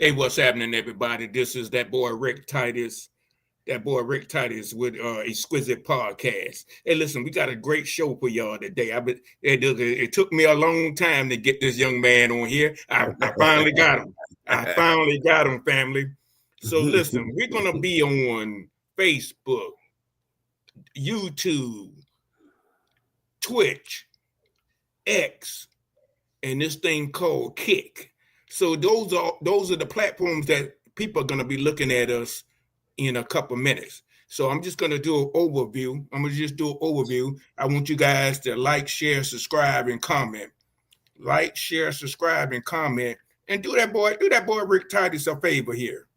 Hey, what's happening, everybody? This is that boy Rick Titus. That boy Rick Titus with Exquisite Podcast. Hey, listen, we got a great show for y'all today. It took me a long time to get this young man on here. I finally got him. I finally got him, family. So listen, we're gonna be on Facebook, YouTube, Twitch, X, and this thing called Kick. So those are the platforms that people are going to be looking at us in a couple minutes. So I'm just going to do an overview. I'm going to just do an overview. I want you guys to like, share, subscribe, and comment. Like, share, subscribe, and comment. And do that boy Rick Titus a favor here.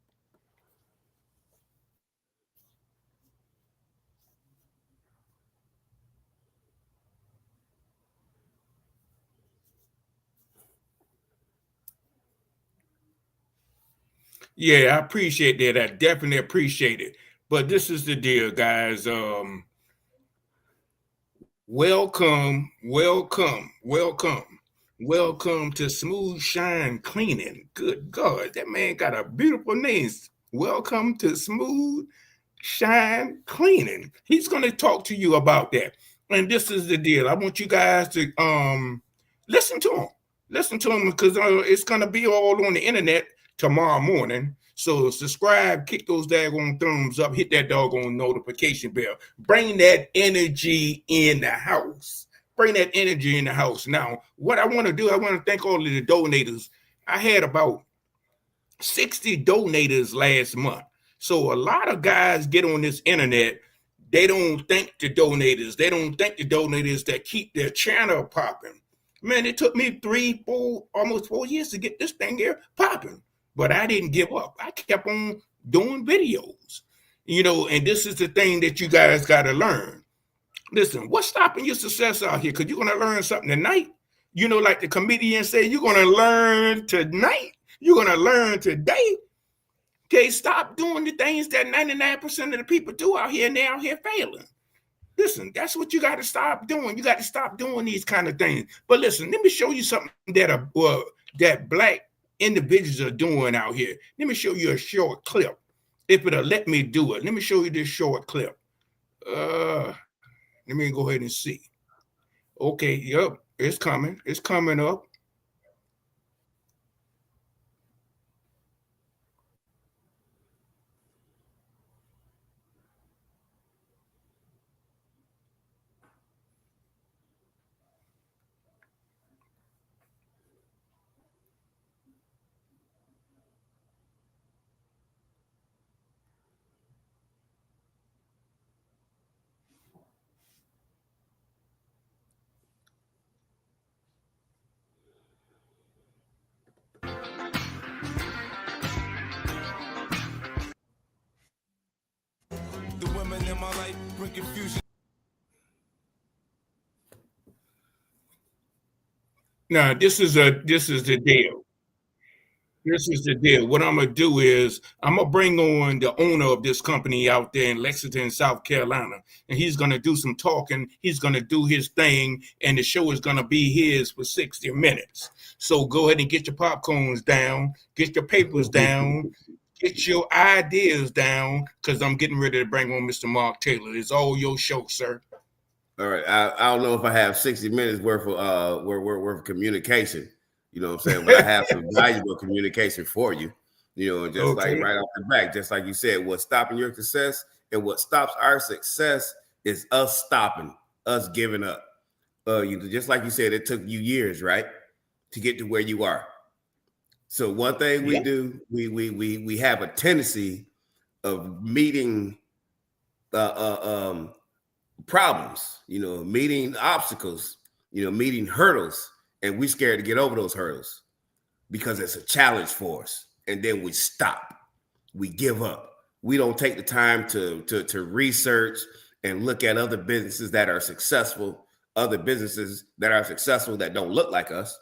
Yeah, I appreciate that. I definitely appreciate it. But this is the deal, guys. Welcome to Smooth Shine Cleaning. Good God, that man got a beautiful name. Welcome to Smooth Shine Cleaning. He's going to talk to you about that. And this is the deal. I want you guys to listen to him. Listen to him because it's going to be all on the internet tomorrow morning. So subscribe, kick those daggone thumbs up, hit that doggone notification bell. Bring that energy in the house. Bring that energy in the house. Now, what I want to do, I want to thank all of the donators. I had about 60 donators last month. So a lot of guys get on this internet. They don't thank the donators. They don't thank the donators that keep their channel popping. Man, it took me 3, 4, almost 4 years to get this thing here popping. But I didn't give up. I kept on doing videos, and this is the thing that you guys got to learn. Listen, what's stopping your success out here? Because you're going to learn something tonight. Like the comedian say, you're going to learn tonight. You're going to learn today. Okay, stop doing the things that 99% of the people do out here, and they're out here failing. Listen, that's what you got to stop doing. You got to stop doing these kind of things. But listen, let me show you something that black individuals are doing out here. Let me show you a short clip. If it'll let me do it. Let me show you this short clip. Let me go ahead and see. Okay, yep, it's coming. It's coming up. The women in my life bring confusion. Now, this is the deal. This is the deal. What I'm gonna do is I'm gonna bring on the owner of this company out there in Lexington, South Carolina, and he's gonna do some talking. He's gonna do his thing, and the show is gonna be his for 60 minutes. So go ahead and get your popcorns down, get your papers down, get your ideas down, because I'm getting ready to bring on Mr. Mark Taylor. It's all your show, sir. All right. I don't know if I have 60 minutes worth of communication. You know what I'm saying? But I have some valuable communication for you. Just like right off the back, just like you said, what's stopping your success and what stops our success is us stopping, us giving up. Just like you said, it took you years, right, to get to where you are. So one thing we do, we have a tendency of meeting problems, meeting obstacles, meeting hurdles, and we scared to get over those hurdles because it's a challenge for us. And then we stop, we give up. We don't take the time to research and look at other businesses that are successful, that don't look like us.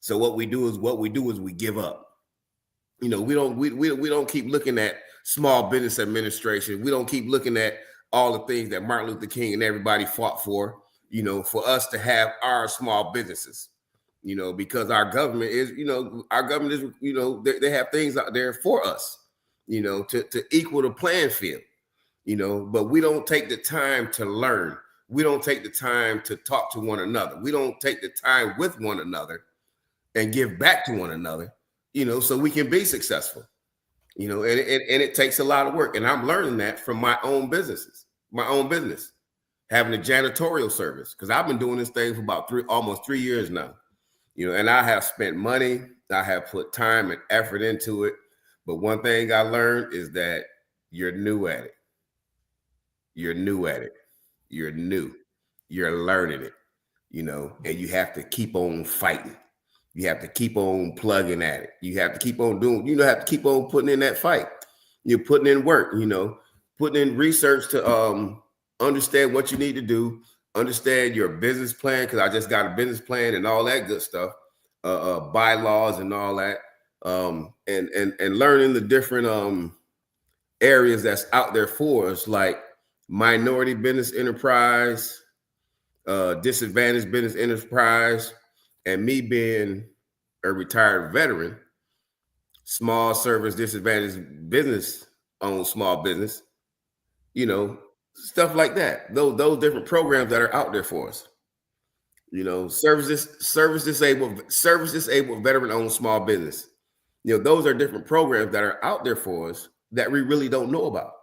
So what we do is we give up. We don't keep looking at Small Business Administration. We don't keep looking at all the things that Martin Luther King and everybody fought for us to have our small businesses. because our government is, they have things out there for us, to equal the playing field, but we don't take the time to learn. We don't take the time to talk to one another. We don't take the time with one another and give back to one another, so we can be successful, and it takes a lot of work. And I'm learning that from my own business, having a janitorial service, because I've been doing this thing for about almost 3 years now, and I have spent money, I have put time and effort into it. But one thing I learned is that you're new at it. You're new. You're learning it, and you have to keep on fighting. You have to keep on plugging at it. You have to keep on doing, have to keep on putting in that fight. You're putting in work, putting in research to understand what you need to do, understand your business plan, because I just got a business plan and all that good stuff, bylaws and all that, and learning the different areas that's out there for us, like minority business enterprise, disadvantaged business enterprise, and me being a retired veteran, small service disadvantaged business owned small business, stuff like that. Those different programs that are out there for us. Service disabled veteran owned small business. Those are different programs that are out there for us that we really don't know about.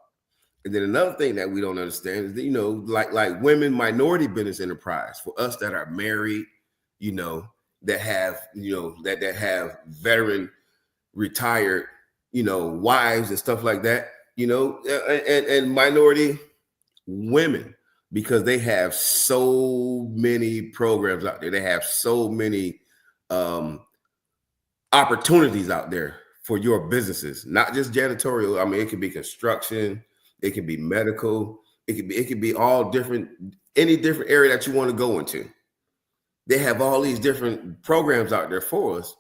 And then another thing that we don't understand is that, like women minority business enterprise, for us that are married, that have, that have veteran retired, wives and stuff like that, and minority women, because they have so many programs out there. They have so many opportunities out there for your businesses, not just janitorial. I mean, it could be construction, it could be medical, it could be all different, any different area that you want to go into. They have all these different programs out there for us.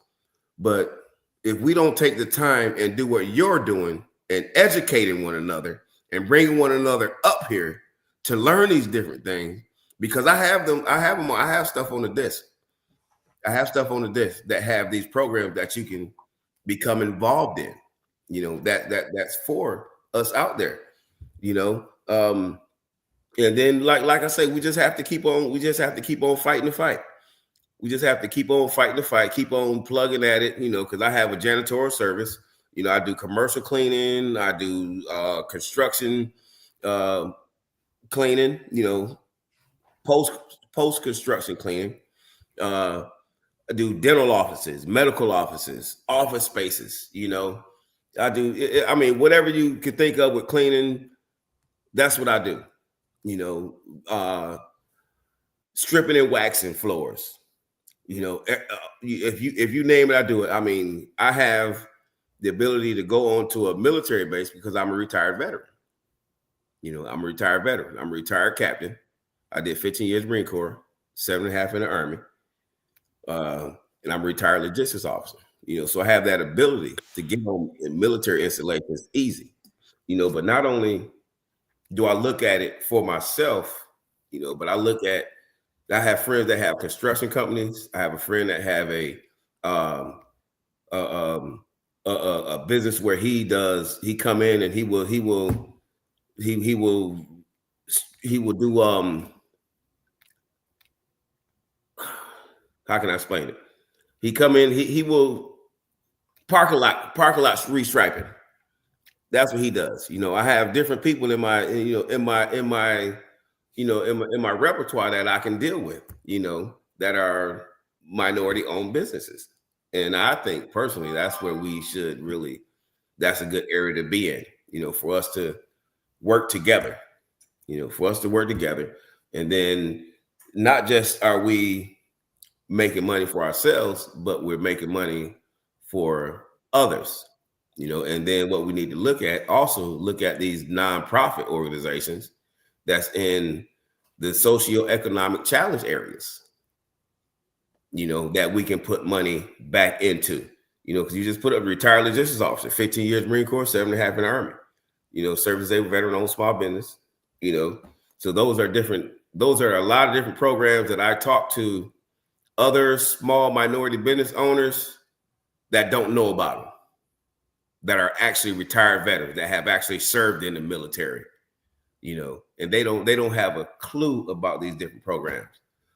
But if we don't take the time and do what you're doing and educating one another and bringing one another up here to learn these different things, because I have stuff on the desk. I have stuff on the desk that have these programs that you can become involved in, that's for us out there, and then like I say, we just have to keep on fighting the fight. We just have to keep on fighting the fight, keep on plugging at it, because I have a janitorial service. I do commercial cleaning, I do construction cleaning, post construction cleaning. I do dental offices, medical offices, office spaces. I do. I mean, whatever you can think of with cleaning, that's what I do. Stripping and waxing floors. If you name it, I do it. I mean, I have the ability to go on to a military base because I'm a retired veteran. I'm a retired veteran. I'm a retired captain. I did 15 years Marine Corps, 7.5 in the Army. And I'm a retired logistics officer. So I have that ability to get on in military installations easy. But not only do I look at it for myself, but I have friends that have construction companies. I have a friend that have a business where he come in and he will do how can I explain it? He come in, he will parking lot restriping. That's what he does. I have different people in my repertoire that I can deal with, that are minority owned businesses. And I think personally, that's where we should that's a good area to be in, for us to work together, And then not just are we making money for ourselves, but we're making money for others, and then what we need to look at these nonprofit organizations that's in the socioeconomic challenge areas, that we can put money back into, because you just put up a retired logistics officer, 15 years Marine Corps, 7.5 in the Army, service disabled veteran owned small business, so those are a lot of different programs that I talk to other small minority business owners that don't know about them, that are actually retired veterans that have actually served in the military, and they don't have a clue about these different programs.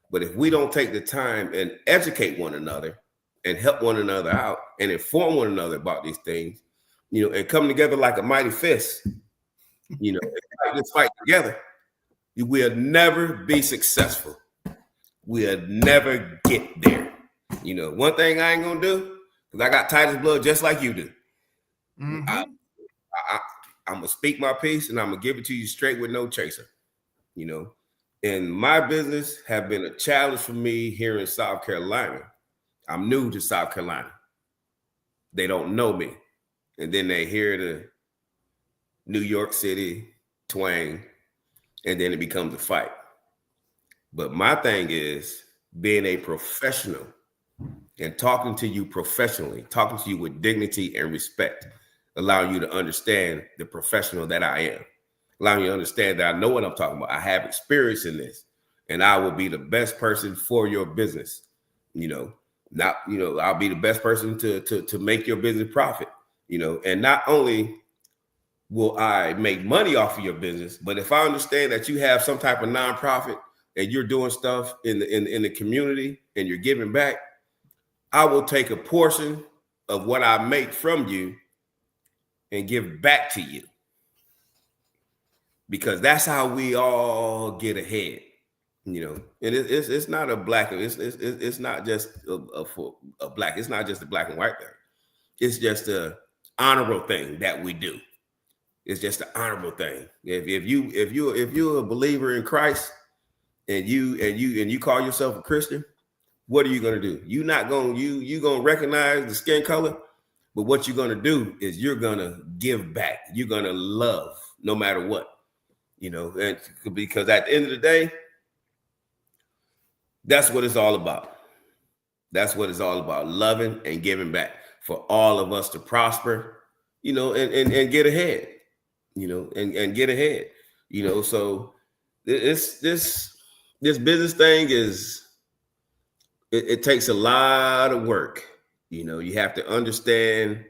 But if we don't take the time and educate one another and help one another out and inform one another about these things, and come together like a mighty fist, let's fight together, we'll never be successful. We'll never get there. One thing I ain't gonna do, because I got Titus blood just like you do. Mm-hmm. I'm gonna speak my piece and I'm gonna give it to you straight with no chaser. And my business have been a challenge for me here in South Carolina. I'm new to South Carolina. They don't know me. And then they hear the New York City twang, and then it becomes a fight. But my thing is being a professional and talking to you professionally, talking to you with dignity and respect, allowing you to understand the professional that I am, allowing you to understand that I know what I'm talking about. I have experience in this, and I will be the best person for your business. I'll be the best person to make your business profit, and not only will I make money off of your business, but if I understand that you have some type of nonprofit and you're doing stuff in the community and you're giving back, I will take a portion of what I make from you and give back to you, because that's how we all get ahead. And it's not a black. It's not just a black. It's not just a black and white thing. It's just a honorable thing that we do. It's just an honorable thing. If you're a believer in Christ and you call yourself a Christian, what are you gonna do? You're gonna recognize the skin color, but what you're gonna do is you're gonna give back. You're gonna love no matter what, and because at the end of the day, that's what it's all about. That's what it's all about, loving and giving back for all of us to prosper, and get ahead, and get ahead, so this business thing it takes a lot of work. You have to understand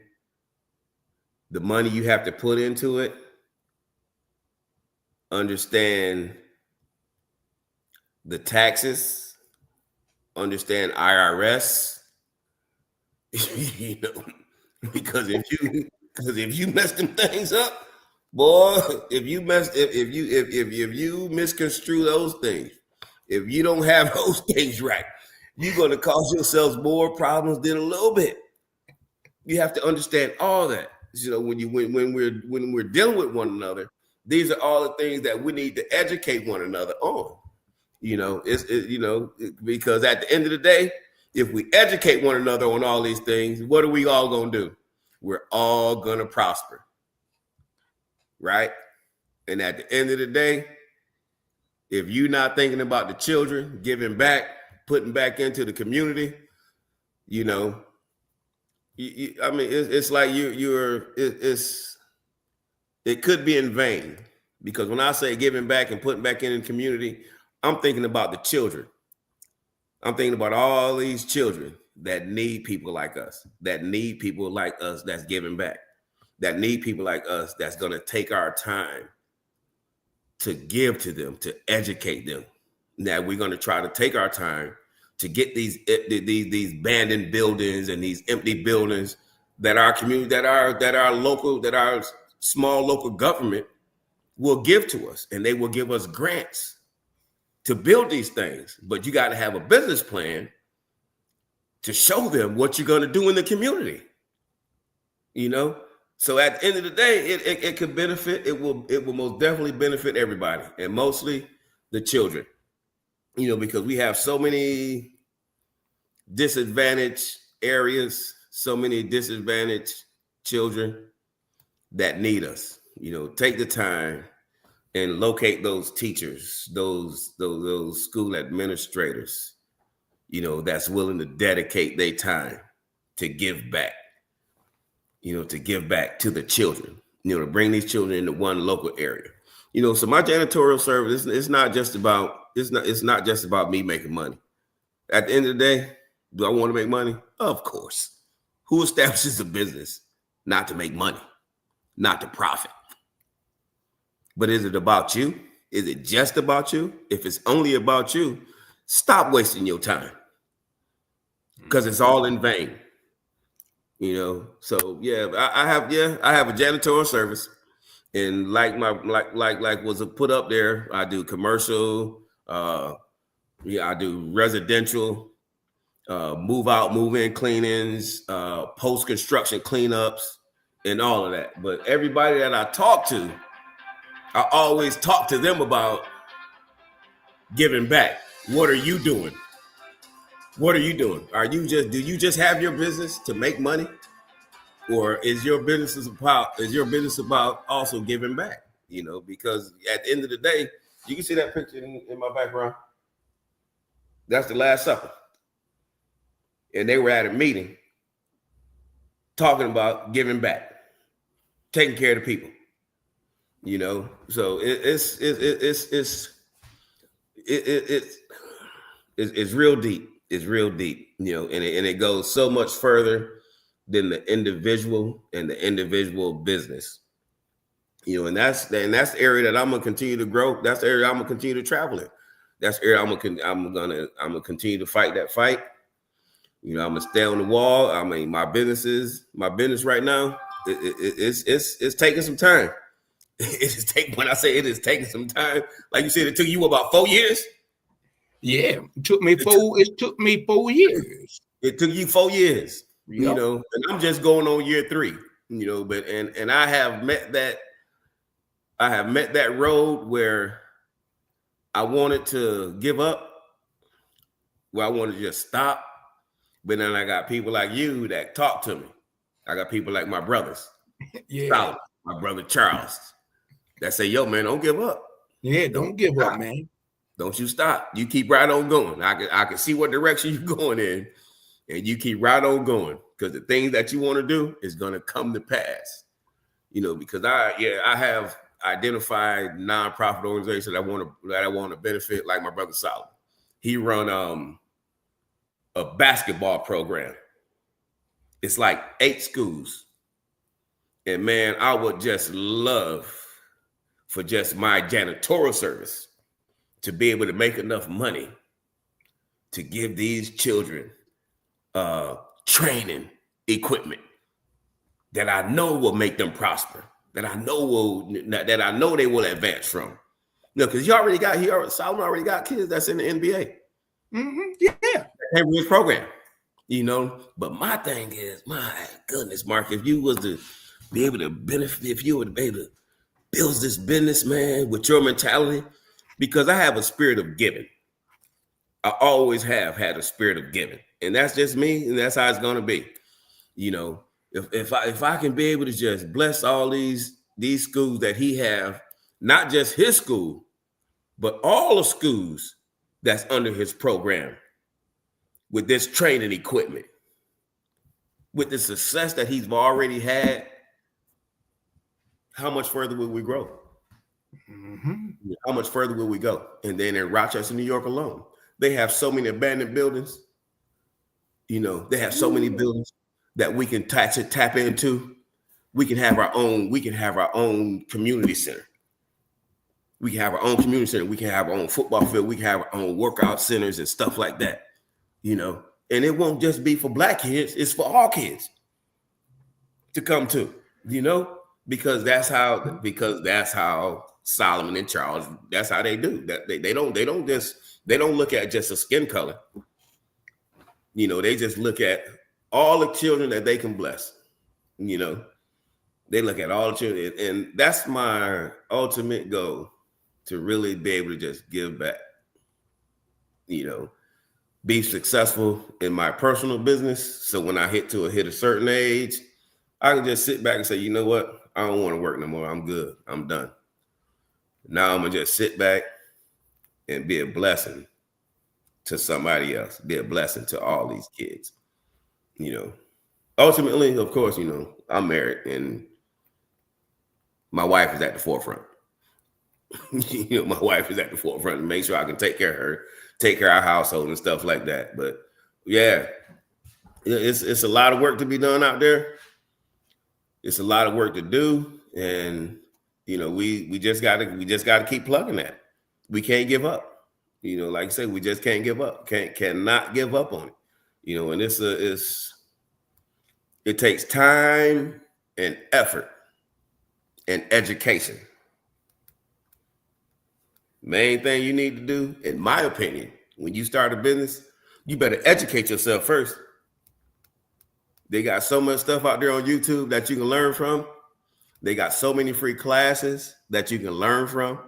the money you have to put into it, understand the taxes, understand IRS, because if you mess them things up, boy, if you misconstrue those things, if you don't have those things right, you're going to cause yourselves more problems than a little bit. You have to understand all that. When we're dealing with one another, these are all the things that we need to educate one another on. Because at the end of the day, if we educate one another on all these things, what are we all going to do? We're all going to prosper. Right? And at the end of the day, if you're not thinking about the children, giving back, putting back into the community, it's like it could be in vain, because when I say giving back and putting back in the community, I'm thinking about the children. I'm thinking about all these children that need people like us, that's giving back, that need people like us that's going to take our time to give to them, to educate them. Now we're going to try to take our time to get these abandoned buildings and these empty buildings that our community, that our small local government will give to us, and they will give us grants to build these things. But you got to have a business plan to show them what you're going to do in the community. So at the end of the day, it could benefit. It will most definitely benefit everybody, and mostly the children. Because we have so many disadvantaged areas, so many disadvantaged children that need us. Take the time and locate those teachers, those school administrators, that's willing to dedicate their time to give back, to give back to the children, to bring these children into one local area. So my janitorial service, it's not just about me making money. At the end of the day, do I want to make money? Of course. Who establishes a business not to make money, not to profit? But is it about you? Is it just about you? If it's only about you, stop wasting your time, because it's all in vain. So yeah, I have a janitorial service, and like was put up there, I do commercial, I do residential, move out, move in cleanings, post construction cleanups, and all of that. But everybody that I talk to, I always talk to them about giving back. What are you doing? What are you doing? Do you just have your business to make money? Or is your business about also giving back? Because at the end of the day, you can see that picture in my background. That's the Last Supper. And they were at a meeting talking about giving back, taking care of the people. So it's real deep. It's real deep, and it goes so much further than the individual and the individual business. And that's the area that I'm gonna continue to grow. That's the area I'm gonna continue to travel in. That's the area I'm gonna continue to fight that fight. I'm gonna stay on the wall. I mean, my business right now, it's taking some time. When I say it is taking some time, like you said, it took you about 4 years. Yeah, it took me 4 years. It took you 4 years, yep. And I'm just going on year 3, but and I have met that road where I wanted to give up, where I wanted to just stop. But then I got people like you that talk to me. I got people like my brothers, Solomon, my brother Charles, that say, yo, man, don't give up. Yeah, don't give up, man. Don't you stop. You keep right on going. I can see what direction you're going in, and you keep right on going, because the things that you want to do is going to come to pass. Because I have identified nonprofit organizations that I want to benefit, like my brother Solomon. He run a basketball program. It's like 8 schools. And man, I would just love for just my janitorial service to be able to make enough money to give these children training equipment that I know will make them prosper, that I know they will advance from. Because Solomon already got kids that's in the NBA. Mm-hmm. Yeah. His program, But my thing is, my goodness, Mark, if you was to be able to benefit, if you would be able to build this business, man, with your mentality, because I have a spirit of giving. I always have had a spirit of giving, and that's just me, and that's how it's gonna be. If I can be able to just bless all these schools that he have, not just his school, but all the schools that's under his program, with this training equipment, with the success that he's already had, how much further will we grow? Mm-hmm. How much further will we go? And then in Rochester, New York alone, they have so many abandoned buildings. They have so many buildings that we can tap into. We can have our own community center. We can have our own community center. We can have our own football field. We can have our own workout centers and stuff like that. And it won't just be for Black kids. It's for all kids to come to, because that's how Solomon and Charles, that's how they do that. They don't look at just a skin color. They just look at all the children that they can bless. They look at all the children, and that's my ultimate goal, to really be able to just give back. Be successful in my personal business, so when I hit a certain age, I can just sit back and say, you know what? I don't want to work no more. I'm good. I'm done. Now I'm gonna just sit back and be a blessing to somebody else, be a blessing to all these kids. Ultimately, of course, I'm married and my wife is at the forefront. My wife is at the forefront to make sure I can take care of her, take care of our household and stuff like that. But yeah, it's a lot of work to be done out there. It's a lot of work to do, and we just gotta keep plugging that. We can't give up. Like I said, we just can't give up. Cannot give up on it. And it takes time and effort and education. Main thing you need to do, in my opinion, when you start a business, you better educate yourself first. They got so much stuff out there on YouTube that you can learn from. They got so many free classes that you can learn from.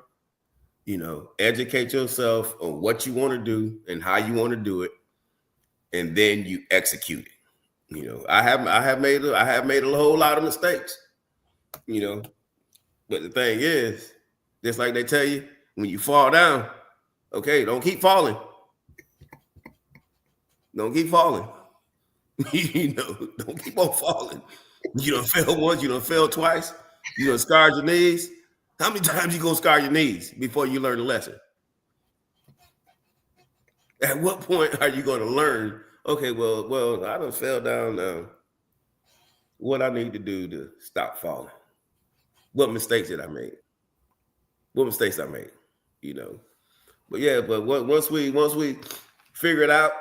Educate yourself on what you want to do and how you want to do it, and then you execute it. I have made a whole lot of mistakes. But the thing is, just like they tell you, when you fall down, okay, don't keep falling. Don't keep falling. Don't keep on falling. You done fail once, you done fail twice, you done scarred your knees. How many times you gonna scar your knees before you learn the lesson? At what point are you gonna learn, okay, well, I done fell down now. What I need to do to stop falling? What mistakes did I make? What mistakes I made? But yeah, but once we figure it out,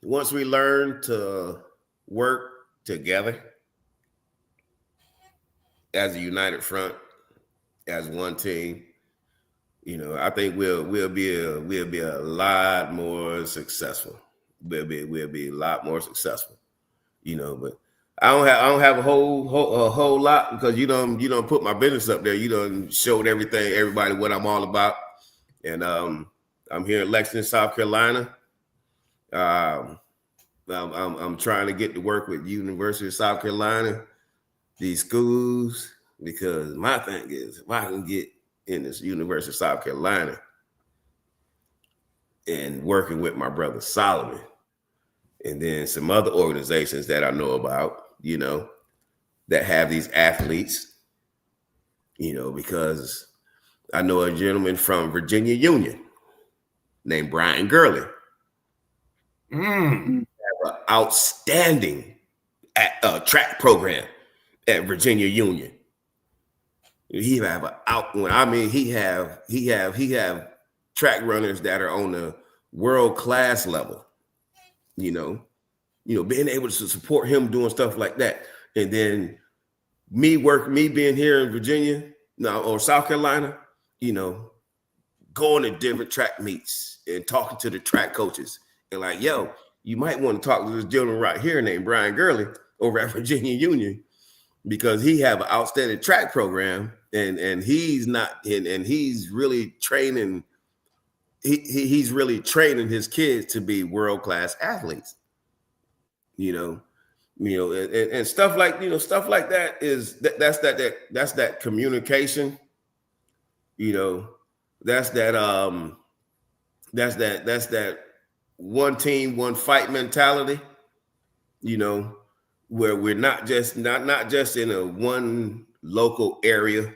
once we learn to work together as a united front, as one team, I think we'll be a lot more successful. We'll be a lot more successful. But I don't have a whole lot, because you don't put my business up there. You done showed everybody what I'm all about. And I'm here in Lexington, South Carolina. I'm trying to get to work with University of South Carolina, these schools, because my thing is, if I can get in this University of South Carolina and working with my brother Solomon, and then some other organizations that I know about, that have these athletes, because I know a gentleman from Virginia Union named Brian Gurley. Have an outstanding track program at Virginia Union. He have track runners that are on the world class level. Being able to support him doing stuff like that, and then me being here in Virginia or South Carolina, going to different track meets and talking to the track coaches and like, yo, you might want to talk to this gentleman right here named Brian Gurley over at Virginia Union, because he have an outstanding track program, and he's really training. He's really training his kids to be world-class athletes. And stuff like that that's that communication. That's that one team, one fight mentality. Where we're not just in a one local area,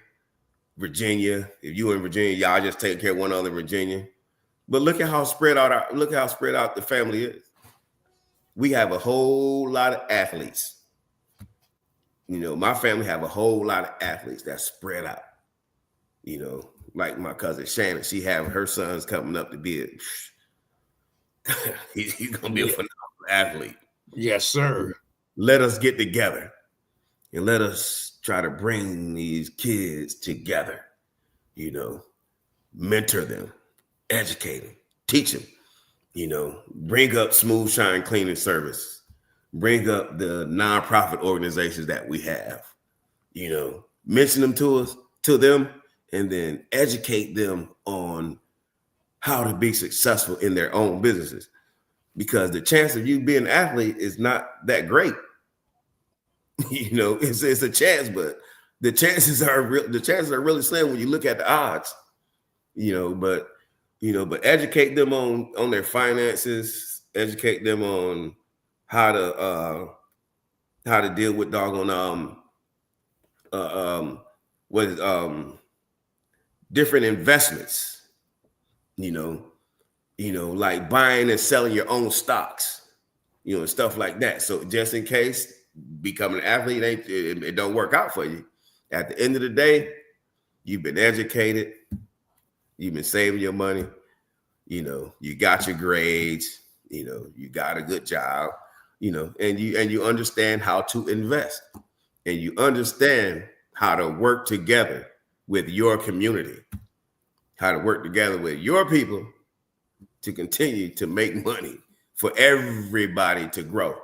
Virginia. If you in Virginia, y'all just taking care of one other Virginia. But look how spread out the family is. We have a whole lot of athletes. My family have a whole lot of athletes that spread out. Like my cousin Shannon, she have her sons coming up to be he's gonna be a phenomenal athlete. Yes, sir. Let us get together and let us try to bring these kids together, mentor them, educate them, teach them, bring up Smooth Shine Cleaning Service, bring up the nonprofit organizations that we have, mention them to them, and then educate them on how to be successful in their own businesses. Because the chance of you being an athlete is not that great. It's a chance, but the chances are really slim when you look at the odds. But educate them on their finances, educate them on how to deal with different investments. like buying and selling your own stocks, and stuff like that. So just in case becoming an athlete, it don't work out for you. At the end of the day, you've been educated, you've been saving your money, you got your grades, you got a good job, and you understand how to invest, and you understand how to work together with your community, how to work together with your people to continue to make money for everybody to grow,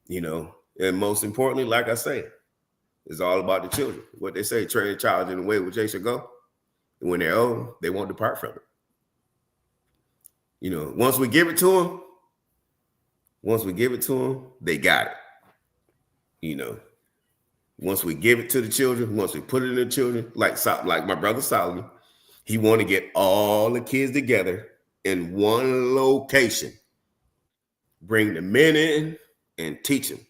and most importantly, like I say, it's all about the children. What they say, train a child in the way which they should go. And when they're old, they won't depart from it. Once we give it to them, they got it. Once we give it to the children, once we put it in the children, like my brother Solomon, he want to get all the kids together in one location, bring the men in and teach them.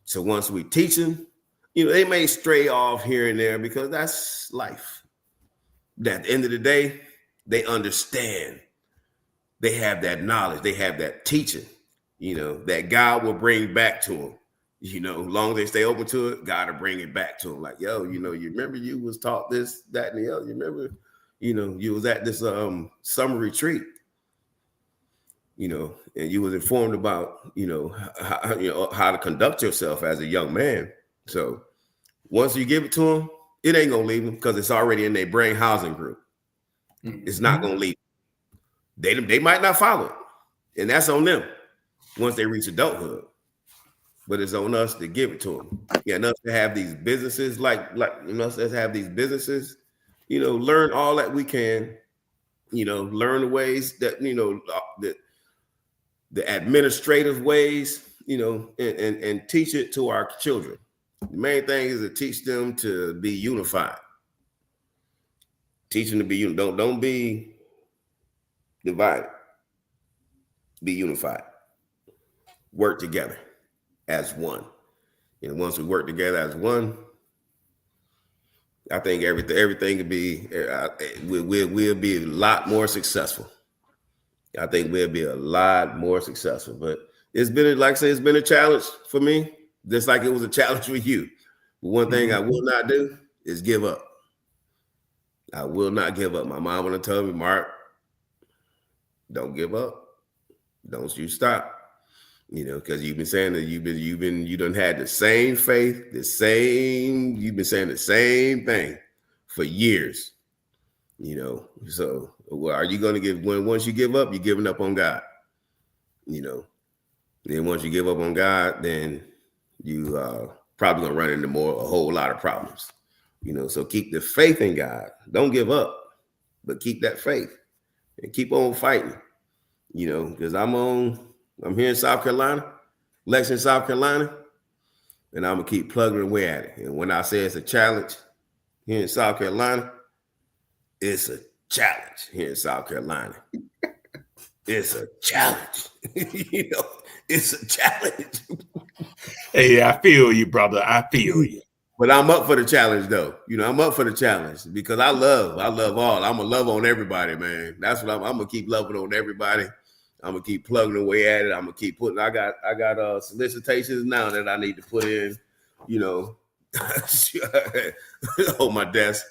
So once we teach them, they may stray off here and there because that's life. At the end of the day, they understand. They have that knowledge. They have that teaching, that God will bring back to them. As long as they stay open to it, God will bring it back to them. Like, yo, you remember you was taught this, that, and the other. You remember, you was at this summer retreat, and you was informed about, how to conduct yourself as a young man. So once you give it to them, it ain't gonna leave them because it's already in their brain housing group. Mm-hmm. It's not gonna leave them. They might not follow it, and that's on them once they reach adulthood. But it's on us to give it to them. Yeah, and us to have these businesses, us to have these businesses, learn all that we can, learn the ways that, the administrative ways, and teach it to our children. The main thing is to teach them to be unified. Teach them to be don't be divided. Be unified. Work together as one. Once we work together as one, I think everything could be. We'll be a lot more successful. I think we'll be a lot more successful. But it's been, like I say, it's been a challenge for me. Just like it was a challenge for you. But one thing I will not do is give up. I will not give up. My mom would have told me, Mark, don't give up. Don't you stop. Because you've been saying that you done had the same faith, you've been saying the same thing for years. So are you going to give, once you give up, you're giving up on God. Then once you give up on God, then you probably gonna run into a whole lot of problems, so keep the faith in God. Don't give up, but keep that faith and keep on fighting, because I'm here in South Carolina, Lexington, South Carolina, and I'm gonna keep plugging away at it. And when I say it's a challenge here in South Carolina, it's a challenge here in South Carolina. It's a challenge, it's a challenge. Hey, I feel you, brother. I feel you. But I'm up for the challenge, though. I'm up for the challenge because I love all. I'm gonna love on everybody, man. That's what I'm gonna keep loving on everybody. I'm gonna keep plugging away at it. I'm gonna keep putting. I got solicitations now that I need to put in. On my desk.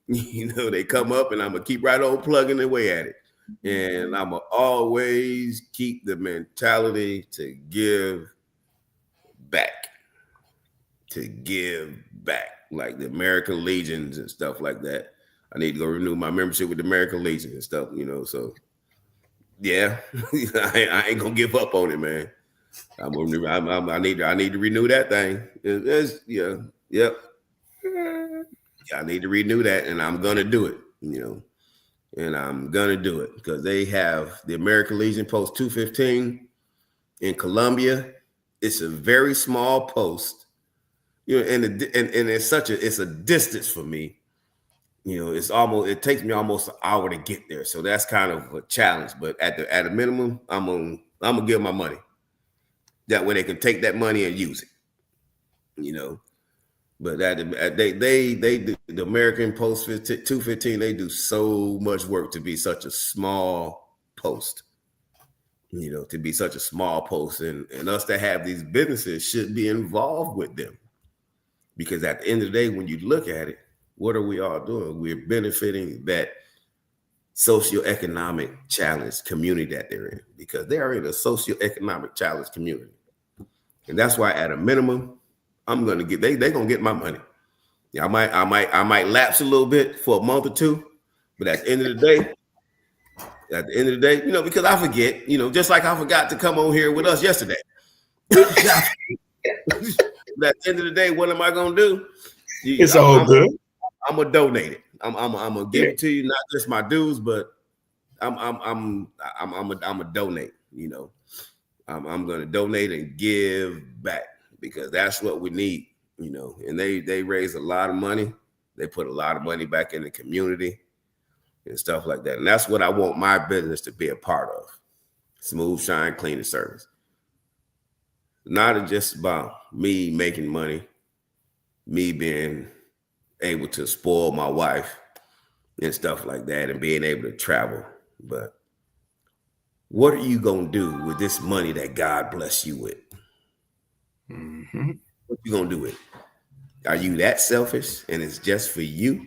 They come up, and I'm gonna keep right on plugging away at it. And I'm gonna always keep the mentality to give back. Like the American Legions and stuff like that. I need to go renew my membership with the American Legion and stuff, so yeah, I ain't gonna give up on it, man. I need to renew that thing. Yep. I need to renew that, and I'm gonna do it, and I'm gonna do it because they have the American Legion Post 215 in Columbia. It's a very small post, and it's it's a distance for me. It takes me almost an hour to get there, so that's kind of a challenge. But at a minimum, I'm gonna give my money. That way they can take that money and use it. But the American Post 215, they do so much work to be such a small post. to be such a small post, and us that have these businesses should be involved with them. Because at the end of the day, when you look at it, what are we all doing? We're benefiting that socioeconomic challenge community that they're in, because they are in a socioeconomic challenge community. And that's why at a minimum, I'm gonna get they're gonna get my money. Yeah, I might lapse a little bit for a month or two, but at the end of the day, because I forget, just like I forgot to come on here with us yesterday. But at the end of the day, what am I gonna do? It's all good. I'm gonna donate it. I'm gonna give it to you, not just my dues, but I'm gonna donate. I'm gonna donate and give back, because that's what we need. And they raise a lot of money. They put a lot of money back in the community and stuff like that. And that's what I want my business to be a part of. Smooth Shine Cleaning Service. Not just about me making money, me being able to spoil my wife and stuff like that, and being able to travel. But what are you going to do with this money that God bless you with? Mm-hmm. What you going to do with it? Are you that selfish and it's just for you?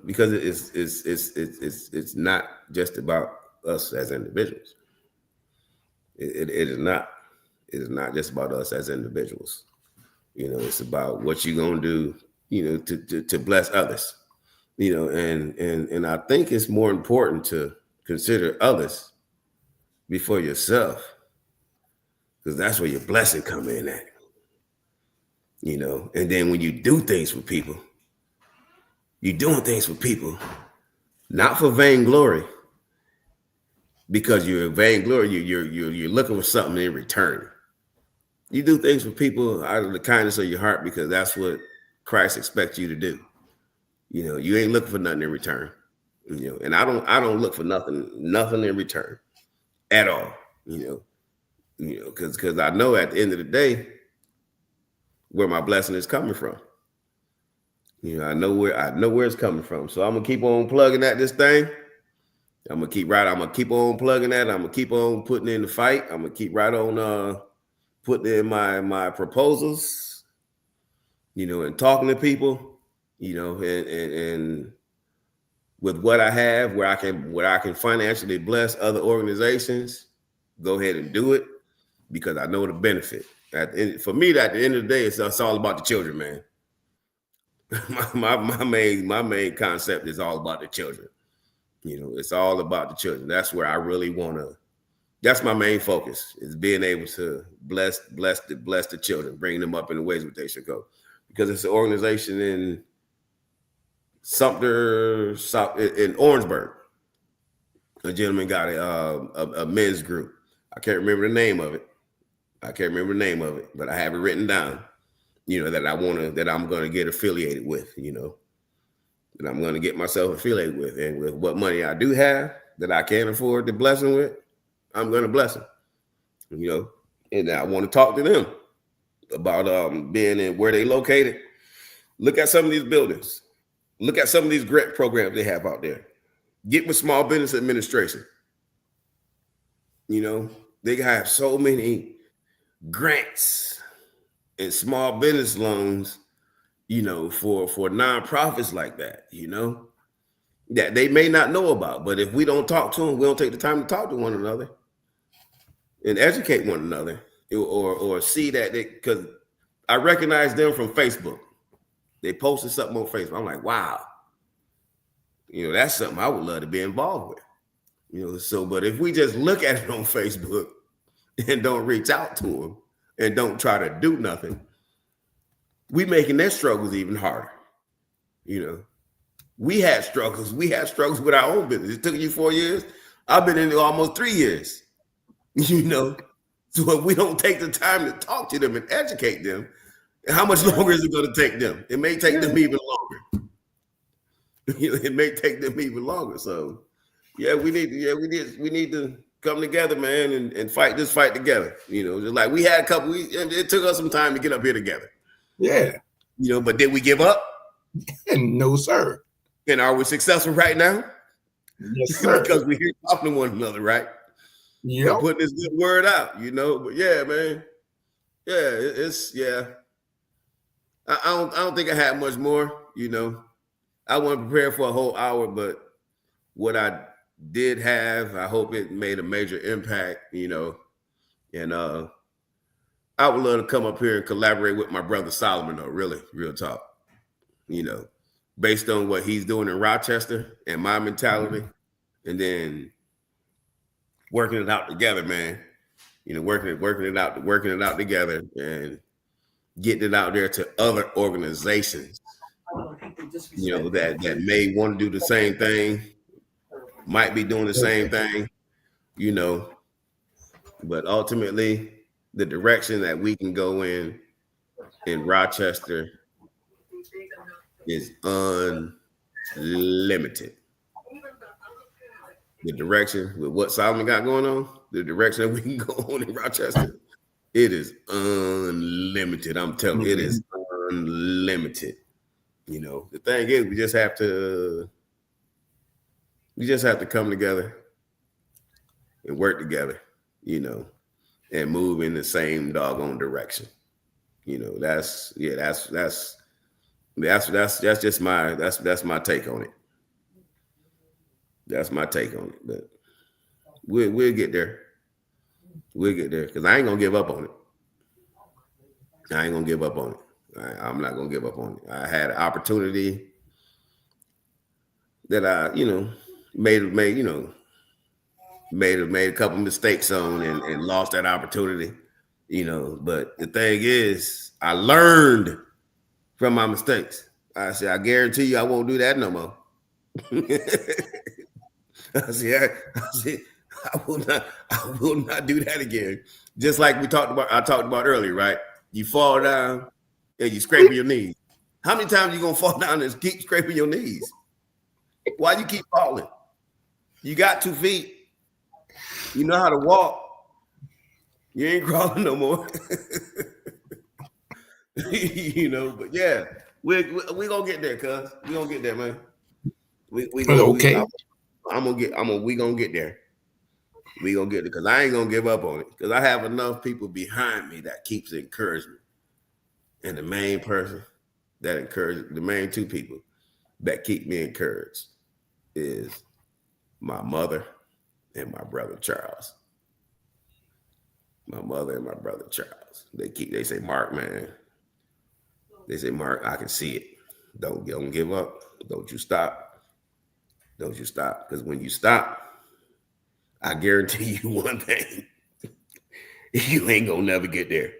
Because it's not just about us as individuals. It is not. It is not just about us as individuals. It's about what you're gonna do, to bless others. And I think it's more important to consider others before yourself, because that's where your blessing come in at. And then when you do things for people, you're doing things for people, not for vainglory, because you're vainglory, you're looking for something in return. You do things for people out of the kindness of your heart, because that's what Christ expects you to do. You ain't looking for nothing in return. And I don't look for nothing in return at all. Because I know at the end of the day where my blessing is coming from. I know where it's coming from. So I'm gonna keep on plugging at this thing. I'm gonna keep on plugging that. I'm gonna keep on putting in the fight. I'm gonna keep right on putting in my proposals, and talking to people, and with what I have, where I can financially bless other organizations, go ahead and do it, because I know the benefit. For me, at the end of the day, it's all about the children, man. my main concept is all about the children. It's all about the children. That's where I really want to. That's my main focus, is being able to bless the children, bring them up in the ways that they should go. Because it's an organization in Sumter, in Orangeburg. A gentleman got a men's group. I can't remember the name of it. But I have it written down. That I'm going to get affiliated with. That I'm going to get myself affiliated with, and with what money I do have that I can afford to bless them with, I'm going to bless them. And I want to talk to them about being in where they located. Look at some of these buildings. Look at some of these grant programs they have out there. Get with Small Business Administration. They have so many grants and small business loans, for nonprofits like that, that they may not know about. But if we don't talk to them, we don't take the time to talk to one another and educate one another, or see that because I recognize them from Facebook. They posted something on Facebook. I'm like, wow, that's something I would love to be involved with. But if we just look at it on Facebook and don't reach out to them and don't try to do nothing, we making their struggles even harder. We had struggles. We had struggles with our own business. It took you 4 years. I've been in it almost 3 years. So if we don't take the time to talk to them and educate them, how much longer is it going to take them? It may take them even longer. It may take them even longer. So, we need to come together, man, and fight this fight together. Just like we had a couple. It took us some time to get up here together. Yeah. But did we give up? No, sir. And are we successful right now? Yes, sir. because we're here talking to one another, right? And Yep. putting this good word out, But yeah, man. Yeah, it's yeah. I don't think I had much more, I wasn't prepared for a whole hour, but what I did have, I hope it made a major impact, And I would love to come up here and collaborate with my brother Solomon, though, really, real talk. Based on what he's doing in Rochester and my mentality, and then working it out together, man. Working it out together and getting it out there to other organizations, that may want to do the same thing, might be doing the same thing, but ultimately the direction that we can go in Rochester is unlimited. The direction with what Solomon got going on, the direction that we can go on in Rochester, it is unlimited. I'm telling you, it is unlimited. The thing is, we just have to come together and work together, and move in the same doggone direction. That's just my take on it. That's my take on it. But we'll get there. We'll get there because I ain't gonna give up on it. I'm not gonna give up on it. I had an opportunity that I, made a couple mistakes on and lost that opportunity, But the thing is, I learned from my mistakes. I said, I guarantee you, I won't do that no more. I will not do that again. Just like I talked about earlier, right? You fall down and you scrape your knees. How many times are you gonna fall down and keep scraping your knees? Why you keep falling? You got 2 feet. You know how to walk. You ain't crawling no more. But yeah, we gonna get there, cuz. We gonna get there, man. We gonna get there. We gonna get there because I ain't gonna give up on it. Because I have enough people behind me that keeps encouraging me. And the main 2 people that keep me encouraged is my mother and my brother Charles. My mother and my brother Charles. They say, Mark, man. They say, Mark, I can see it. Don't give up. Don't you stop. Don't you stop. Because when you stop, I guarantee you one thing. You ain't gonna never get there.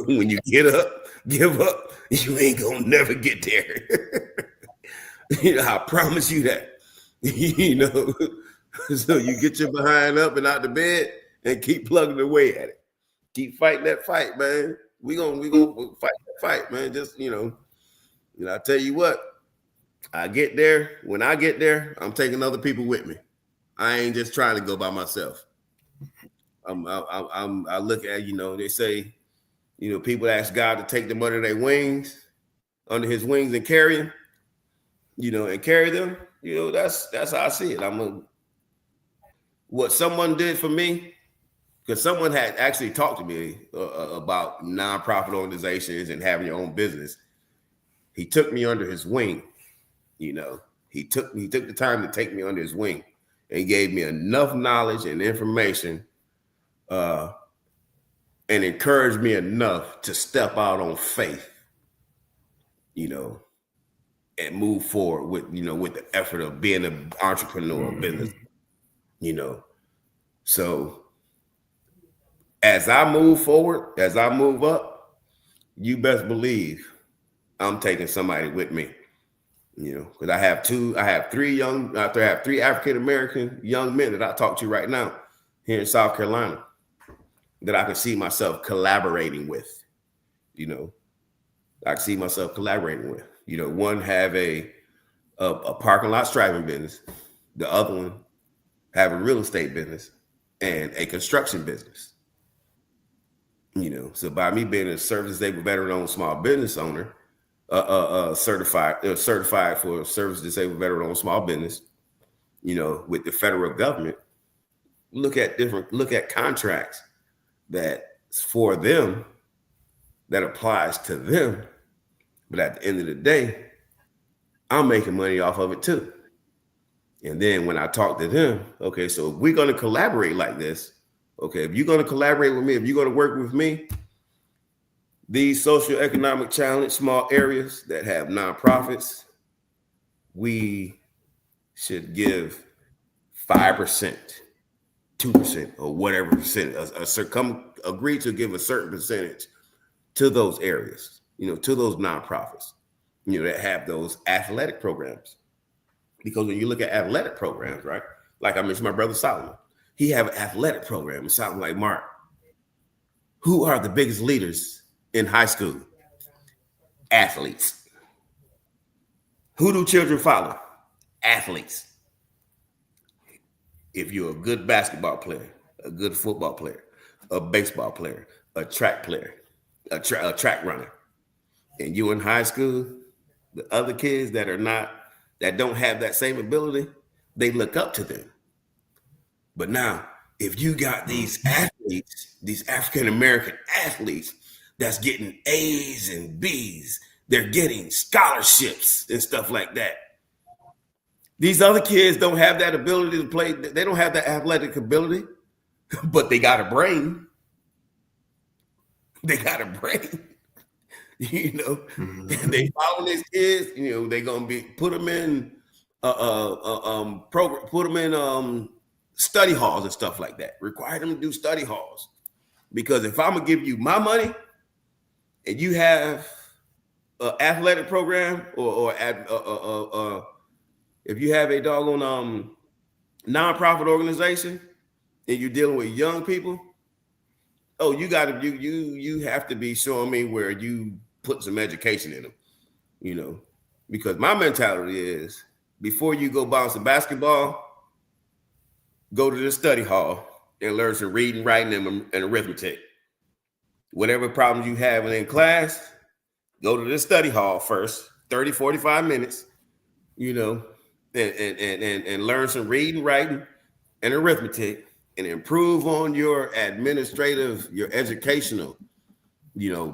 When you give up, you ain't gonna never get there. I promise you that. So you get your behind up and out the bed and keep plugging away at it. Keep fighting that fight, man. We gonna fight that fight, man. Just I tell you what, I get there. When I get there, I'm taking other people with me. I ain't just trying to go by myself. I look at, they say, people ask God to take them under their wings, under his wings and carry them, and carry them. That's how I see it. What someone did for me, because someone had actually talked to me about nonprofit organizations and having your own business. He took me under his wing. He took the time to take me under his wing and gave me enough knowledge and information and encouraged me enough to step out on faith, and move forward with the effort of being an entrepreneur business, So as I move forward, as I move up, you best believe I'm taking somebody with me, because I have 3 African-American young men that I talk to right now here in South Carolina that I can see myself collaborating with, I can see myself collaborating with, one have a parking lot striping business. The other one have a real estate business and a construction business. So by me being a service-disabled veteran-owned small business owner, certified for service-disabled veteran-owned small business, with the federal government, look at contracts that's for them, that applies to them. But at the end of the day, I'm making money off of it too. And then when I talk to them, okay, so if we're going to collaborate like this, okay, if you're going to collaborate with me, if you're going to work with me, these socioeconomic challenge small areas that have nonprofits, we should give 5%, 2%, or whatever percentage. Come agree to give a certain percentage to those areas, to those nonprofits, that have those athletic programs. Because when you look at athletic programs, right? Like I mentioned, my brother Solomon, he have an athletic program. And Solomon, like, Mark, who are the biggest leaders in high school? Athletes. Who do children follow? Athletes. If you're a good basketball player, a good football player, a baseball player, a track player, a track runner, and you in high school, the other kids that don't have that same ability, they look up to them. But now, if you got these athletes, these African-American athletes that's getting A's and B's, they're getting scholarships and stuff like that. These other kids don't have that ability to play. They don't have that athletic ability, but they got a brain. They got a brain. And they follow these kids, they're gonna put them in program, put them in study halls and stuff like that. Require them to do study halls, because if I'm gonna give you my money and you have an athletic program, or if you have a doggone nonprofit organization and you're dealing with young people, you have to be showing me where you put some education in them, because my mentality is, before you go bounce a basketball, go to the study hall and learn some reading, writing, and arithmetic. Whatever problems you have in class, go to the study hall first, 30, 45 minutes, and learn some reading, writing, and arithmetic, and improve on your educational,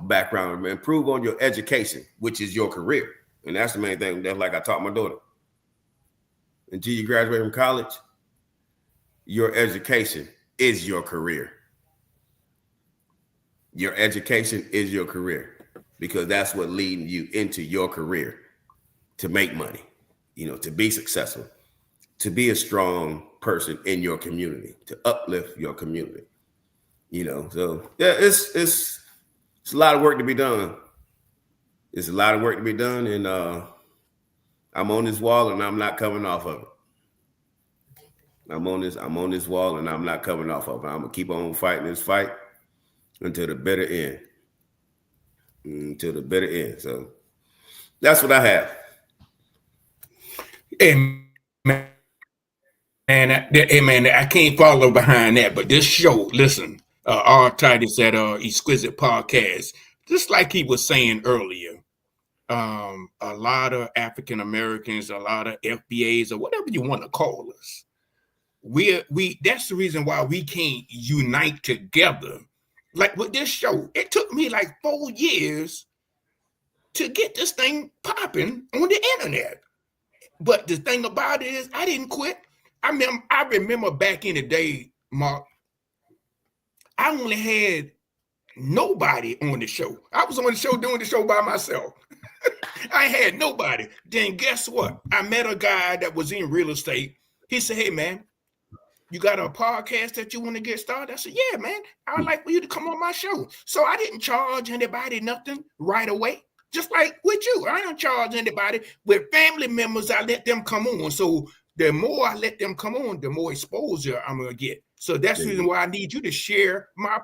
background, improve on your education, which is your career. And that's the main thing. That's like I taught my daughter. Until you graduate from college, your education is your career. Your education is your career, because that's what leading you into your career, to make money, to be successful, to be a strong person in your community, to uplift your community, So yeah, it's a lot of work to be done. It's a lot of work to be done, and I'm on this wall and I'm not coming off of it. I'm on this wall and I'm not coming off of it. I'm gonna keep on fighting this fight until the bitter end. Until the bitter end. So that's what I have. Hey man, I can't follow behind that, but this show, listen, R. Titus at Exquisite Podcast, just like he was saying earlier, a lot of African Americans, a lot of FBAs, or whatever you want to call us, we that's the reason why we can't unite together. Like with this show, it took me like 4 years to get this thing popping on the internet. But the thing about it is, I didn't quit. I remember back in the day, Mark, I only had nobody on the show. I was on the show, doing the show by myself. I had nobody. Then guess what? I met a guy that was in real estate. He said, "Hey, man, you got a podcast that you want to get started?" I said, "Yeah, man, I'd like for you to come on my show." So I didn't charge anybody nothing right away. Just like with you, I don't charge anybody. With family members, I let them come on. So the more I let them come on, the more exposure I'm going to get. So that's the reason why I need you to share my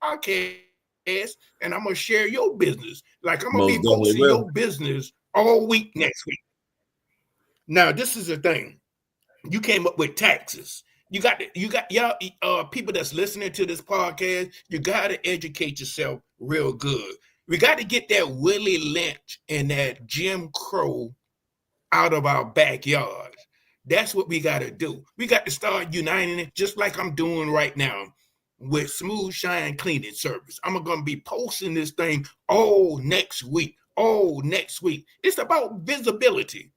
podcast, and I'm going to share your business. Like, I'm going to be posting your business all week next week. Now, this is the thing. You came up with taxes. You got y'all people that's listening to this podcast, you got to educate yourself real good. We got to get that Willie Lynch and that Jim Crow out of our backyard. That's what we got to do. We got to start uniting it, just like I'm doing right now with Smooth Shine Cleaning Service. I'm going to be posting this thing all next week. It's about visibility.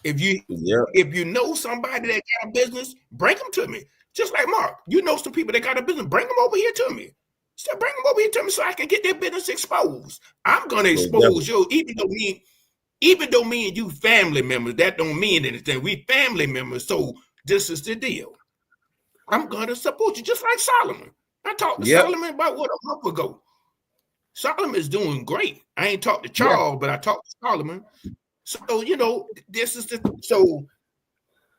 If you know somebody that got a business, bring them to me. Just like Mark, you know some people that got a business, bring them over here to me. So bring them over here to me so I can get their business exposed. I'm going to expose you, even though me and you family members, that don't mean anything. We family members, so this is the deal. I'm going to support you, just like Solomon. I talked to Solomon about a month ago. Solomon is doing great. I ain't talked to Charles, but I talked to Solomon. So, this is so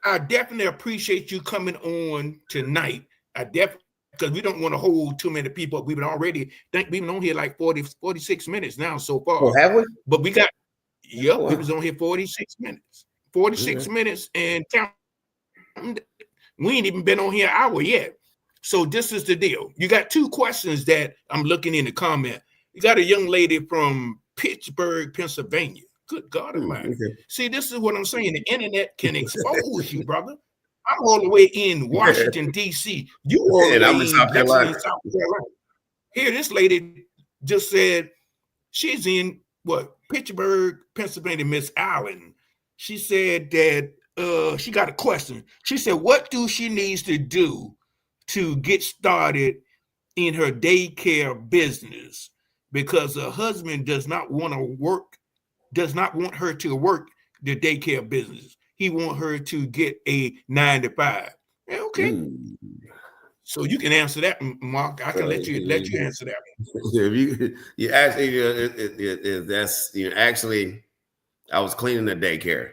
I definitely appreciate you coming on tonight. Because we don't want to hold too many people. We've been on here like 46 minutes now so far. Oh, have we? But we got, we was on here 46 minutes. 46 minutes and we ain't even been on here an hour yet. So this is the deal. You got two questions that I'm looking in the comment. You got a young lady from Pittsburgh, Pennsylvania. Good God Almighty. Okay. See, this is what I'm saying. The internet can expose you, brother. I'm all the way in Washington, D.C. You all the way in South Carolina. Here, this lady just said she's in Pittsburgh, Pennsylvania, Miss Allen. She said that she got a question. She said, what do she needs to do to get started in her daycare business? Because her husband does not want her to work the daycare business. He wants her to get a 9 to 5. Okay. So you can answer that, Mark. I can let you answer that. You actually, that's actually, I was cleaning the daycare.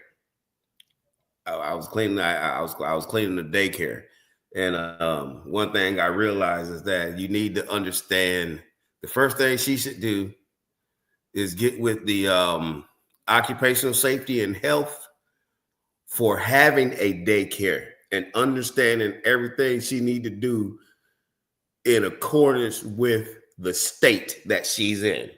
I was cleaning the daycare, and one thing I realized is that you need to understand the first thing she should do is get with the occupational safety and health for having a daycare and understanding everything she need to do in accordance with the state that she's in.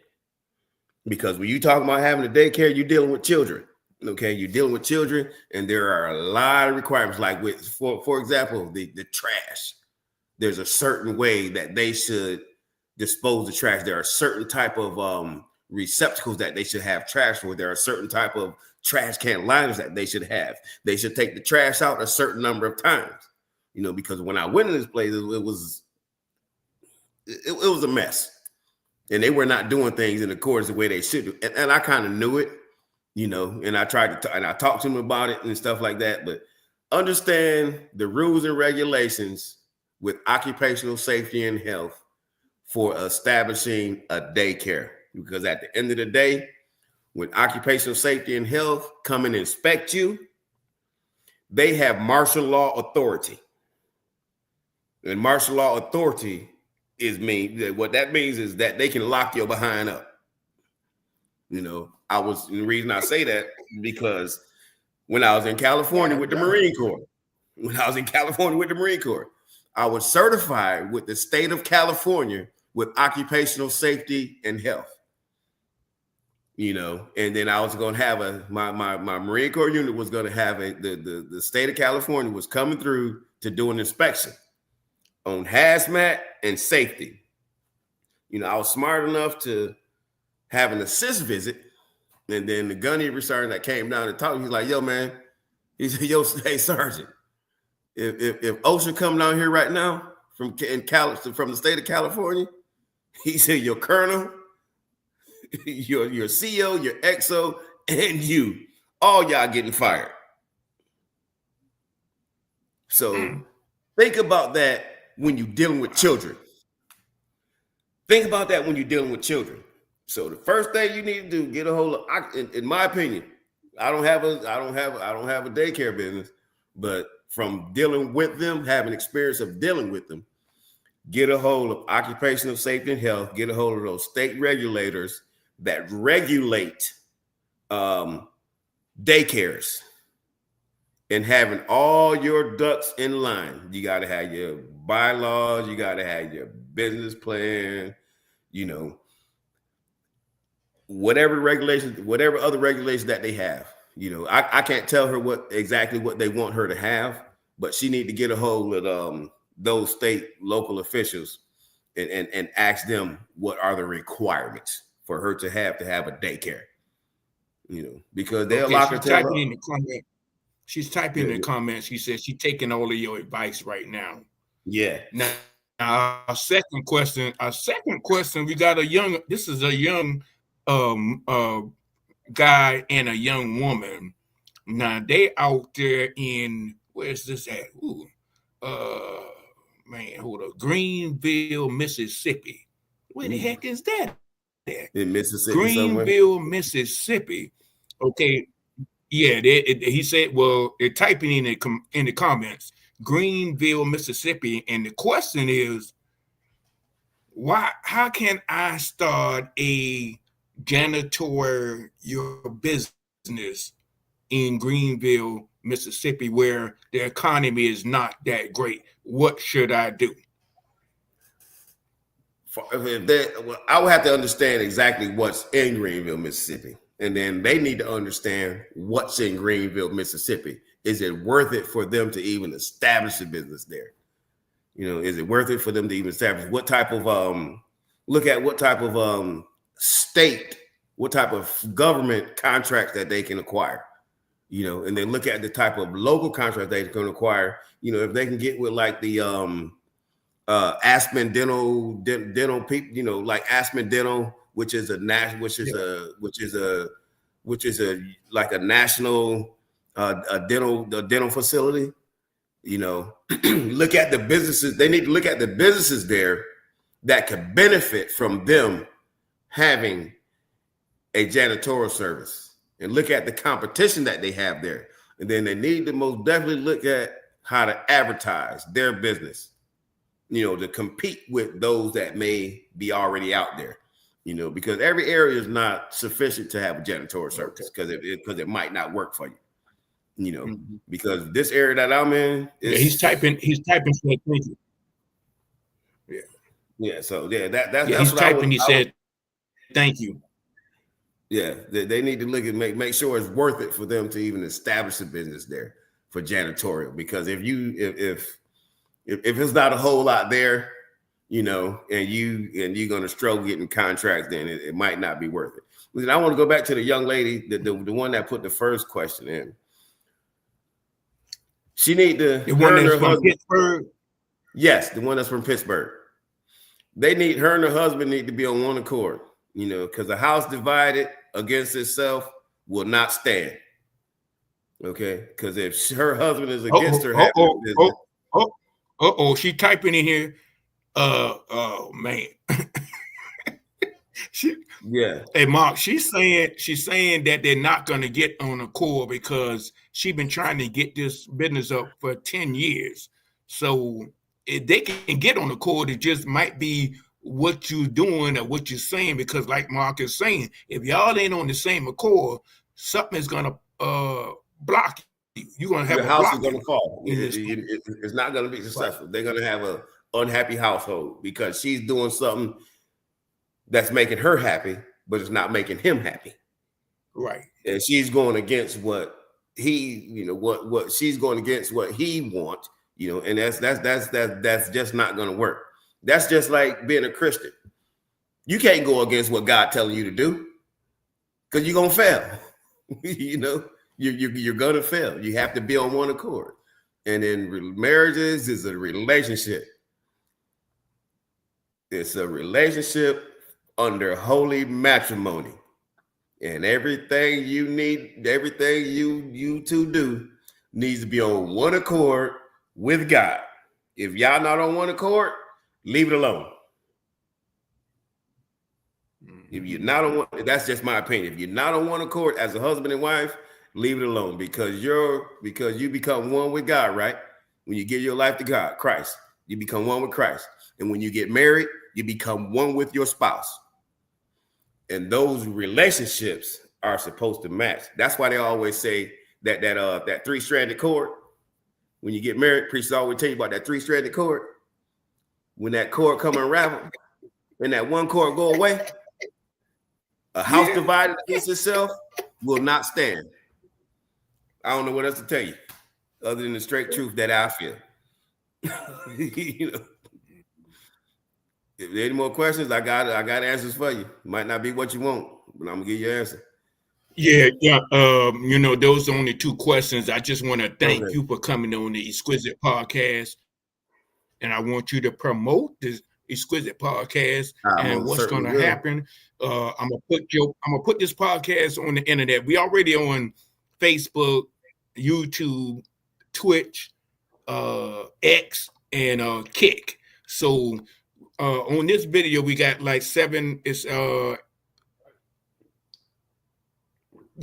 Because when you talk about having a daycare, you're dealing with children. Okay, you're dealing with children, and there are a lot of requirements. Like for example, the trash. There's a certain way that they should dispose of trash. There are certain type of receptacles that they should have trash for. There are certain type of trash can liners that they should have. They should take the trash out a certain number of times. Because when I went in this place, it was a mess, and they were not doing things in accordance the way they should do. And I kind of knew it. And I tried to, and I talked to him about it and stuff like that. But understand the rules and regulations with occupational safety and health for establishing a daycare. Because at the end of the day, when occupational safety and health come and inspect you, they have martial law authority. And martial law authority what that means is that they can lock your behind up. The reason I say that because when I was in California with the Marine Corps, I was certified with the state of California with occupational safety and health. And then I was going to have my Marine Corps unit was going to have the state of California was coming through to do an inspection on hazmat and safety. I was smart enough to have an assist visit. And then the gunny sergeant that came down and talked to me, he's like, yo, man, he said, yo, hey, Sergeant, if OSHA come down here right now from the state of California, he said, your colonel, your CO, your XO, and you, all y'all getting fired. So think about that when you're dealing with children. So the first thing you need to do, get a hold of, in my opinion, I don't have a daycare business, but from dealing with them, having experience of dealing with them, get a hold of occupational safety and health, get a hold of those state regulators that regulate daycares, and having all your ducks in line. You got to have your bylaws, you got to have your business plan, whatever other regulations that they have, I can't tell her what they want her to have, but she need to get a hold of those state local officials and ask them what are the requirements for her to have a daycare. Because they'll lock her tail up. In the comment. She's typing in the comments. She says she's taking all of your advice right now. Yeah. Now our second question. We got a young guy and a young woman. Now they out there in, where's this at? Hold up. Greenville, Mississippi. Where the heck is that at? In Mississippi Greenville, somewhere? Mississippi. Okay. Yeah, he said, well, they're typing in the comments, Greenville, Mississippi. And the question is, how can I start a janitorial business in Greenville, Mississippi, where the economy is not that great? What should I do? I would have to understand exactly what's in Greenville, Mississippi. And then they need to understand what's in Greenville, Mississippi. Is it worth it for them to even establish a business there? Is it worth it for them to even establish? What type of look at what type of state, what type of government contracts that they can acquire, and then look at the type of local contracts they can acquire. If they can get with like the Aspen dental people, like Aspen Dental, which is a national, which is a like a national dental facility. Look at the businesses. They need to look at the businesses there that could benefit from them having a janitorial service, and look at the competition that they have there. And then they need to most definitely look at how to advertise their business, to compete with those that may be already out there. Because every area is not sufficient to have a janitorial service, because it might not work for you. Because this area that I'm in, he's typing. Said, thank you. Yeah. So that's he's what typing. He said, thank you. Yeah, they need to look at make sure it's worth it for them to even establish a business there for janitorial. Because if it's not a whole lot there, and you're gonna struggle getting contracts, then it might not be worth it. Listen, I want to go back to the young lady, the one that put the first question in. She need to the one that's from Pittsburgh. Yes, the one that's from Pittsburgh. Her and her husband need to be on one accord, because a house divided against itself will not stand. Okay, because if her husband is against her, she typing in here. Oh man. Hey Mark, she's saying that they're not going to get on a core because she's been trying to get this business up for 10 years. So if they can get on the core, it just might be what you're doing or what you're saying, because like Mark is saying, if y'all ain't on the same accord, something is going to block you. You're going to have your house is going to fall. It's not going to be successful. Right. They're going to have an unhappy household because she's doing something that's making her happy, but it's not making him happy. Right. And she's going against what he, what she's going against what he wants, and that's just not going to work. That's just like being a Christian. You can't go against what God telling you to do, because you're gonna fail. You're gonna fail. You have to be on one accord. And then marriages is a relationship. It's a relationship under holy matrimony, and everything you need, everything you two do, needs to be on one accord with God. If y'all not on one accord, leave it alone. If you're not on one, that's just my opinion. If you're not on one accord as a husband and wife, leave it alone, because you become one with God, right? When you give your life to God, Christ, you become one with Christ. And when you get married, you become one with your spouse. And those relationships are supposed to match. That's why they always say that three-stranded cord. When you get married, preachers always tell you about that three-stranded cord. When that cord come unravel and that one cord go away, a house divided against itself will not stand. I don't know what else to tell you other than the straight truth that I feel. You know, if there any more questions, I got answers for you. Might not be what you want, but I'm gonna give you an answer. Yeah. You know, those are only 2 questions. I just want to thank Okay. you for coming on the Exquisite Podcast, and I want you to promote this Exquisite Podcast and what's going Certainly to will. happen. I'm gonna put this podcast on the internet. We already on Facebook, YouTube, Twitch, X, and Kick. So on this video, we got like 7. You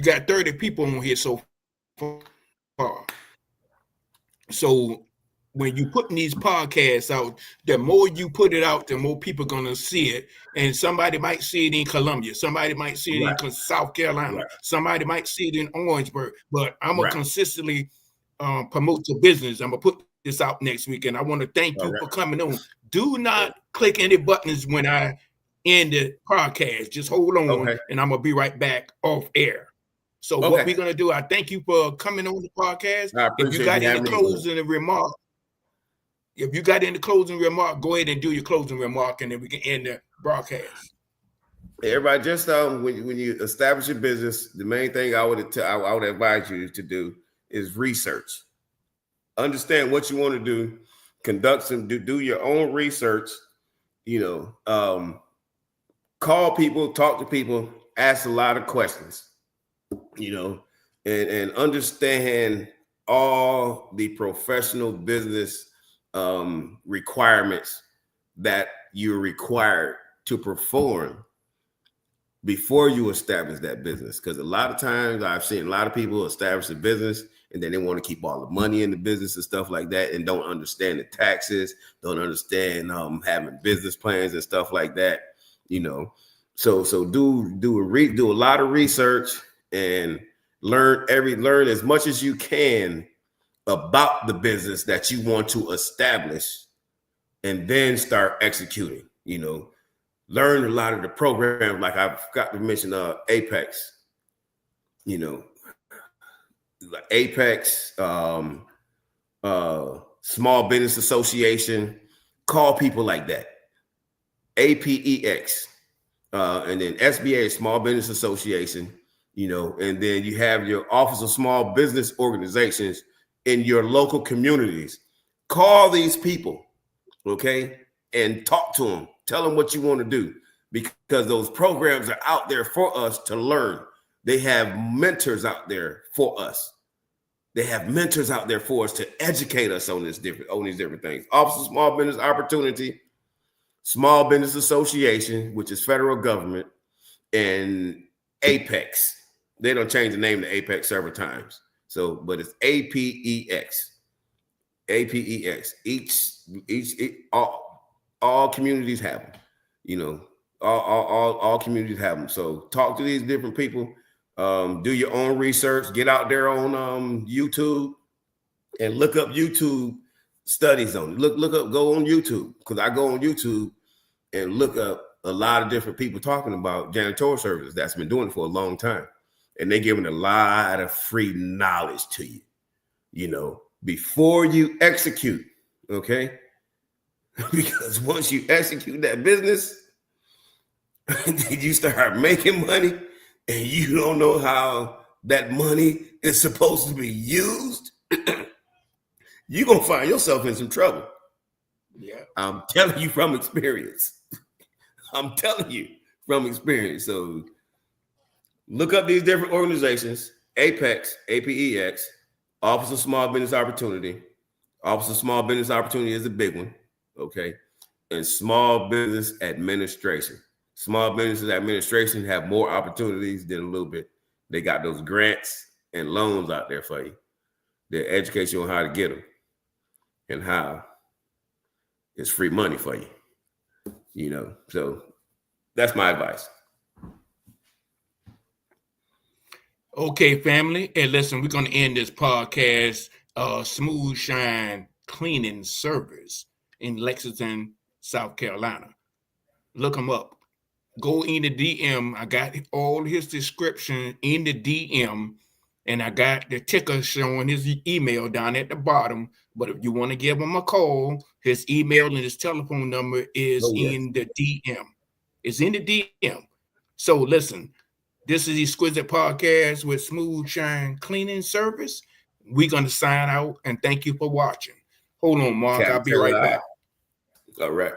got 30 people on here so far. So when you putting these podcasts out, the more you put it out, the more people gonna see it. And somebody might see it in Columbia, somebody might see it in South Carolina, somebody might see it in Orangeburg. But I'm gonna consistently promote the business. I'm gonna put this out next week, and I want to thank you for coming on. Do not click any buttons when I end the podcast. Just hold on, and I'm gonna be right back off air. So what we're gonna do? I thank you for coming on the podcast. If you got any closing remark, go ahead and do your closing remark, and then we can end the broadcast. Everybody, just when you establish your business, the main thing I would advise you to do is research. Understand what you want to do. Do your own research. You know, call people, talk to people, ask a lot of questions. You know, and understand all the professional business requirements that you're required to perform before you establish that business. Because a lot of times I've seen a lot of people establish a business and then they want to keep all the money in the business and stuff like that, and don't understand the taxes, don't understand having business plans and stuff like that. You know, so do a lot of research and learn as much as you can about the business that you want to establish, and then start executing. You know, learn a lot of the programs. Like I've got to mention Apex, you know, like Apex, Small Business Association. Call people like that. APEX, and then SBA, Small Business Association. You know, and then you have your Office of Small Business Organizations in your local communities. Call these people, okay, and talk to them. Tell them what you want to do, because those programs are out there for us to learn. They have mentors out there for us. They have mentors out there for us to educate us on these different things. Office of Small Business Opportunity, Small Business Association, which is federal government, and Apex. They don't change the name to Apex several times. So, but it's APEX. All communities have them. You know, all communities have them. So talk to these different people. Do your own research. Get out there on YouTube and look up YouTube studies on it. Go on YouTube, because I go on YouTube and look up a lot of different people talking about janitorial services that's been doing it for a long time. And they're giving a lot of free knowledge to you, you know, before you execute, okay? Because once you execute that business, you start making money and you don't know how that money is supposed to be used, you're going to find yourself in some trouble. Yeah. I'm telling you from experience. So look up these different organizations: Apex, APEX, Office of Small Business Opportunity. Office of Small Business Opportunity is a big one, okay? And Small Business Administration. Small Business Administration have more opportunities than a little bit. They got those grants and loans out there for you. They educate you on how to get them and how it's free money for you. You know, so that's my advice. Okay, family. And listen, we're going to end this podcast, Smooth Shine Cleaning Service in Lexington, South Carolina. Look them up. Go in the DM. I got all his description in the DM. And I got the ticker showing his email down at the bottom. But if you want to give him a call, his email and his telephone number is in the DM. It's in the DM. So listen, this is Exquisite Podcast with Smooth Shine Cleaning Service. We're going to sign out and thank you for watching. Hold on, Mark. I'll be right back. All right.